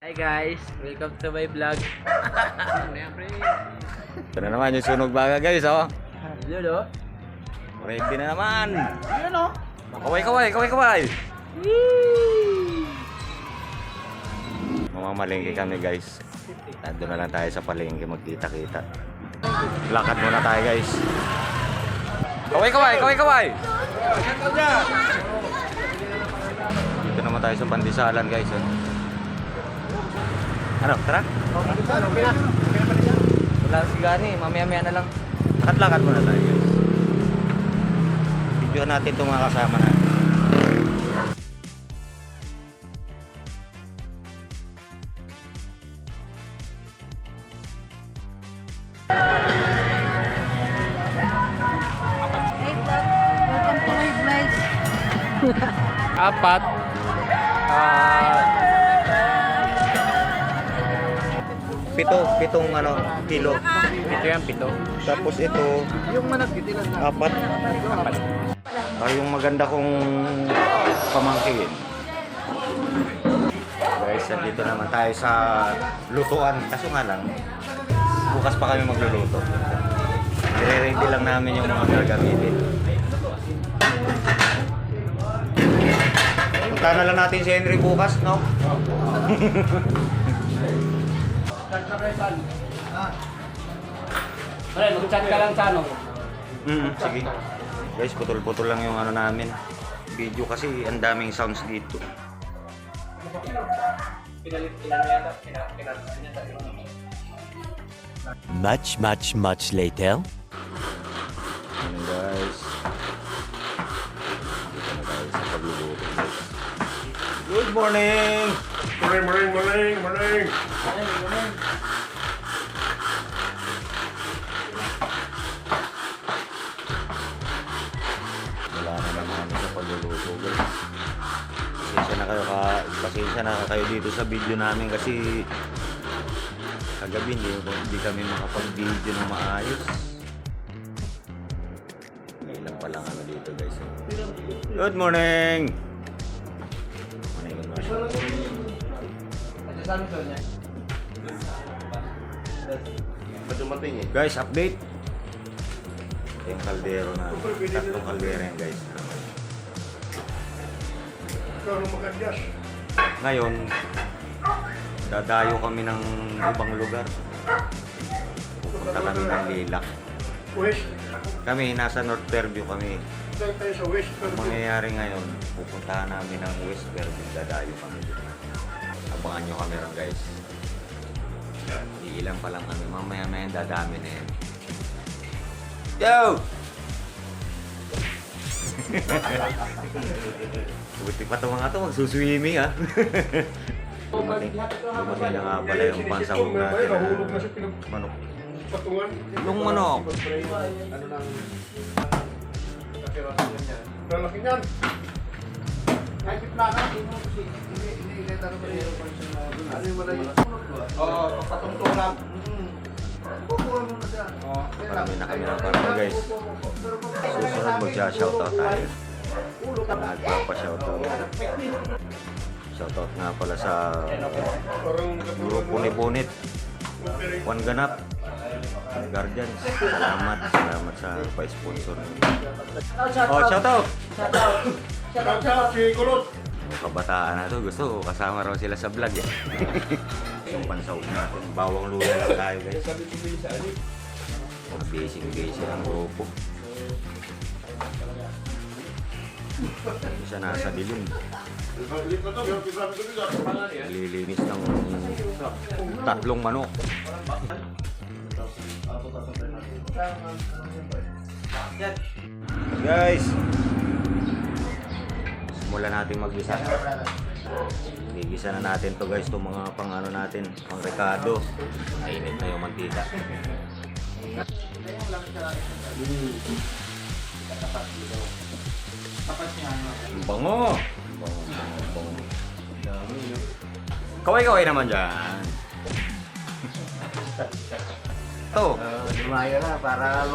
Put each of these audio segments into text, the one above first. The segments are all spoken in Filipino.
Hi guys, welcome to my vlog. Ito na naman yung sunog baga guys, oh. Yun o. Ready na naman. Yun o. Kaway. Mamamalengke kami guys. Nandun na lang tayo sa palengke magkita-kita. Lakad muna tayo guys. Kaway. Dito naman tayo sa Pandisalan guys, oh. Ano, tara? Wala si Gani, mamaya-maya na lang. Lakad muna tayo guys. Video natin itong mga kasama natin. Welcome to my vlog. Apat. Pitong kilo. Ito yan, pito. Tapos ito, Yung managkitilan na. apat. Yung maganda kong pamangkin. Guys, dito naman tayo sa lutuan. Kaso nga lang, bukas pa kami magluluto. I-ready lang namin yung mga gagamitin. Punta na lang natin si Henry bukas, no? Pre, mag-chat ka lang sa ano. Sige. Guys, putol-putol lang yung ano namin. Video kasi ang daming sounds dito. Much later. Ano guys? Dito na tayo sa pagluluto guys. Good morning! Morning. Wala na naman kami sa pagluluto guys. Pasensya na kayo dito sa video namin kasi kagabi hindi kami makapag-video ng maayos. Ngayon lang pala kami dito guys. Good morning! Good morning. Guys, update. Yung kaldero na. Tatlong kaldero yan guys. Ngayon, dadayo kami ng ibang lugar. Pupunta kami ng Lilac. West. Kami, nasa North Fairview kami. Saan tayo sa West? Ang mangyayari ngayon, pupuntahan namin ng West Fairview. Dadayo kami dito. Abangan nyo kami ron guys. Iilan pa lang kami. Mamaya dadami na yan. Yo! Buti pa ito mga ito, magsuswimming ha. Dumating na nga pala yung pansahog natin na manok. Patungan. Yung manok. Lalaki niyan. Marami na kami ng parang guys. Susunod magsa-shoutout tayo. Nagpapa-shoutout. Shoutout nga pala sa grupo ni Bonit. Juan Ganap. Guardians. Salamat sa pa-sponsor. Oh, shoutout! Shoutout si Kulot. Kabataan na to, gusto ko kasama raw sila sa vlog eh. Yung pansahog natin, bawang luya lang tayo guys. Mga basic ang grupo. Isa nasa dilim. Nililinis ng tatlong manok. Guys, simulan natin maggisa. Gigisa na natin to guys, itong mga pang ano natin, pang rekado. Mainit na yung mantika. Ang bango! Bango. Kaway-kaway naman dyan. Ito. Lumayo na para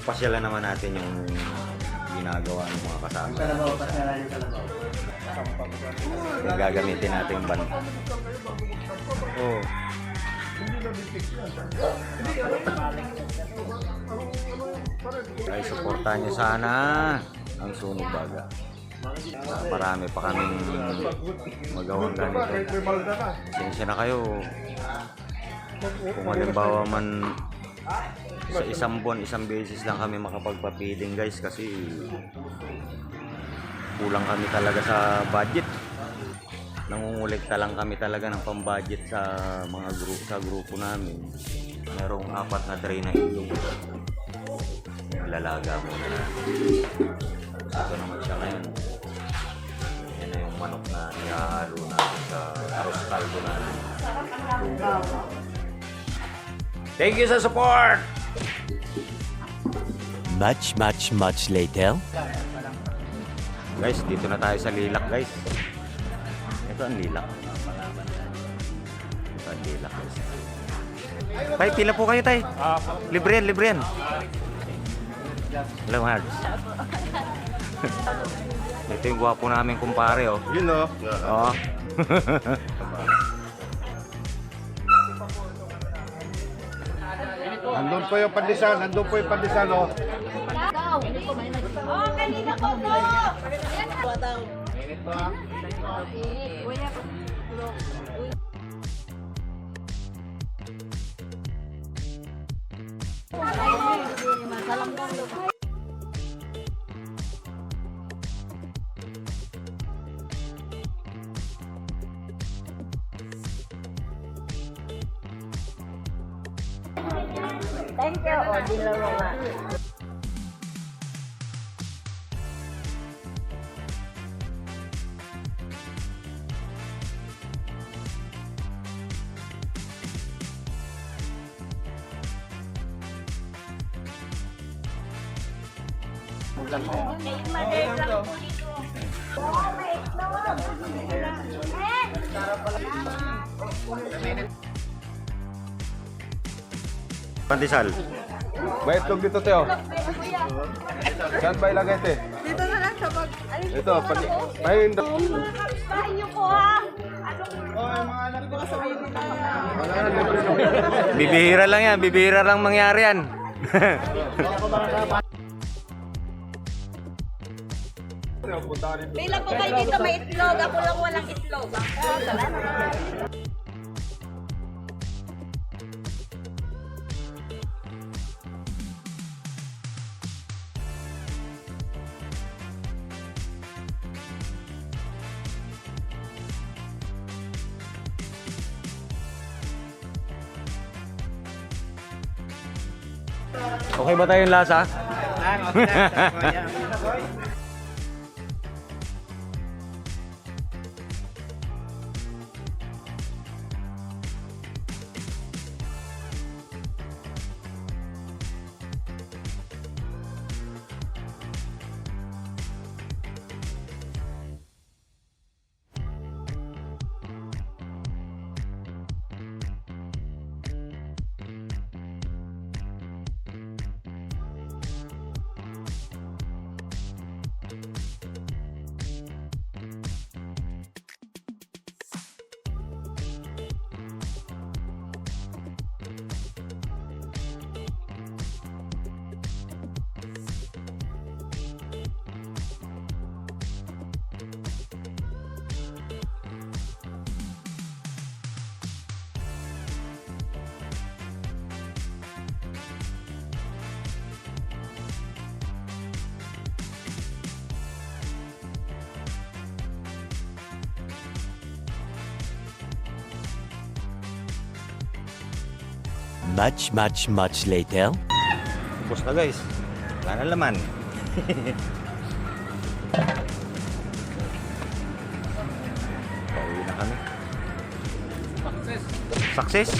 Pasyalan naman natin yung ginagawa ng mga kasama. Kalabaw, pasyalan yung kalabaw. Yung gagamitin natin ban. Oh. Ay, supportahan nyo sana ang Sunog Baga. Marami pa kaming magawang ganito. Pasensya na kayo. Kung halimbawa man sa isang buwan, isang beses lang kami makapagpapiling guys kasi kulang kami talaga sa budget. Nangungulikta lang kami talaga ng pambudget sa mga grupo namin. Merong 4 na tray na itlog. Lalaga mo na. Ito naman siya ngayon. Yan na yung manok na ihahalo natin sa arroz caldo natin. Thank you sa support! Much later. Guys, dito na tayo sa Lilac guys. Ito ang Lilac. Ito ang Lilac guys. Tay, pila po kayo tay. Libre yan. Hello, Hards. Ito yung gwapo namin kumpare, oh. Yun o. Oo. Nandun po yung pandisan, o. Oh, kanina ko to! Thank you. O, dalawa nga. Pandesal. May itlog dito, Teo. Saan ba ilagay, Te? Dito na lang sa bag. Ito, ayun. Bahay niyo po ha. Bibihira lang yan. Bibihira lang mangyari yan. Pila po kayo dito may itlog. Ako lang walang itlog. Okay ba tayong lasa? Much later. Tapos na guys. Wala na laman. Pauwi na kami. Success?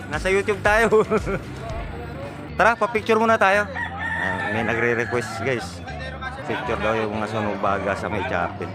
Nasa YouTube tayo. Tara, pa-picture muna tayo. May nagre-request guys. Picture daw yung mga Sunog Baga sa may chapel.